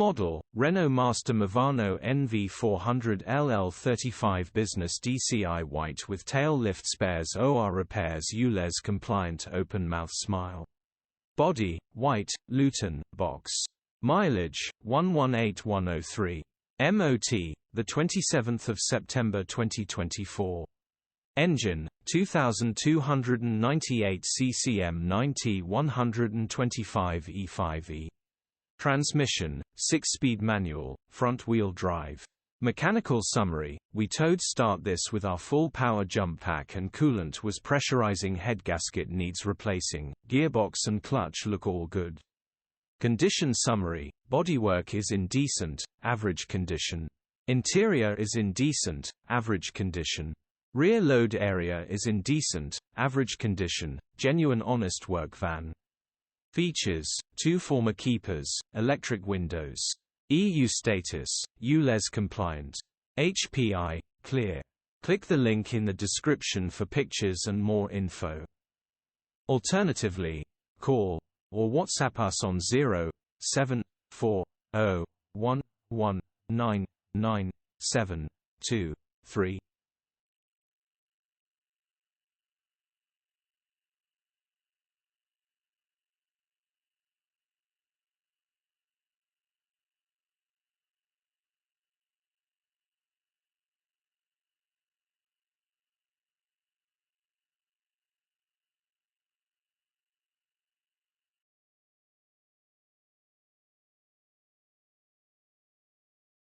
Model: Renault Master MOVANO NV400 LL35 Business DCI white with tail lift spares OR repairs ULEZ compliant open mouth smile. Body: white, Luton, box. Mileage: 118103. MOT: the 27th of September 2024. Engine: 2298 CCM 90-125 E5E. Transmission: 6-speed manual, front-wheel drive. Mechanical summary: we towed start this with our full power jump pack and coolant was pressurizing, head gasket needs replacing, gearbox and clutch look all good. Condition summary: bodywork is in decent, average condition. Interior is in decent, average condition. Rear load area is in decent, average condition, genuine honest work van. Features: 2 former keepers, electric windows. EU status: ULEZ compliant. HPI, clear. Click the link in the description for pictures and more info. Alternatively, call or WhatsApp us on 07401199723.